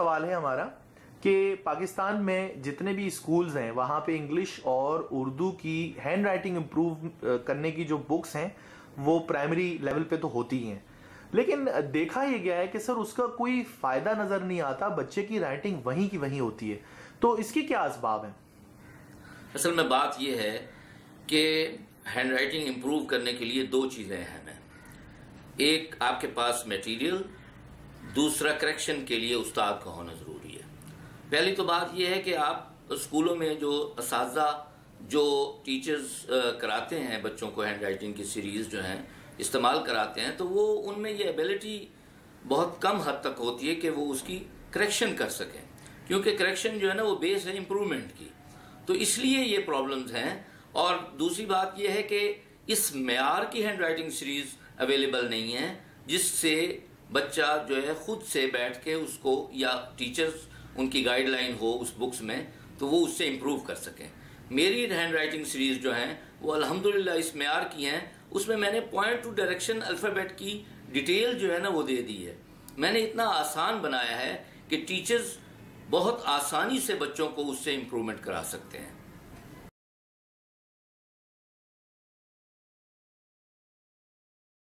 सवाल है हमारा कि पाकिस्तान में जितने भी स्कूल्स हैं वहां पे इंग्लिश और उर्दू की हैंड राइटिंग इम्प्रूव करने की जो बुक्स हैं वो प्राइमरी लेवल पे तो होती ही हैं, लेकिन देखा यह गया है कि सर उसका कोई फायदा नजर नहीं आता, बच्चे की राइटिंग वहीं की वहीं होती है। तो इसकी क्या असबाब है? असल में बात यह है कि हैंड राइटिंग इम्प्रूव करने के लिए दो चीज़ें अहम हैं। एक आपके पास मटेरियल, दूसरा करेक्शन के लिए उस्ताद का होना ज़रूरी है। पहली तो बात यह है कि आप स्कूलों में जो असातिज़ा जो टीचर्स कराते हैं बच्चों को हैंड राइटिंग की सीरीज़ जो हैं इस्तेमाल कराते हैं, तो वो उनमें ये एबिलिटी बहुत कम हद तक होती है कि वो उसकी करेक्शन कर सकें, क्योंकि करेक्शन जो है ना वो बेस है इम्प्रूवमेंट की। तो इसलिए ये प्रॉब्लम्स हैं। और दूसरी बात यह है कि इस मेयार की हैंड राइटिंग सीरीज़ अवेलेबल नहीं है जिससे बच्चा जो है खुद से बैठ के उसको, या टीचर्स उनकी गाइडलाइन हो उस बुक्स में, तो वो उससे इम्प्रूव कर सकें। मेरी हैंड राइटिंग सीरीज़ जो हैं वो अल्हम्दुलिल्लाह इस मेयार की हैं। उसमें मैंने पॉइंट टू डायरेक्शन अल्फ़ाबेट की डिटेल जो है ना वो दे दी है। मैंने इतना आसान बनाया है कि टीचर्स बहुत आसानी से बच्चों को उससे इम्प्रूवमेंट करा सकते हैं।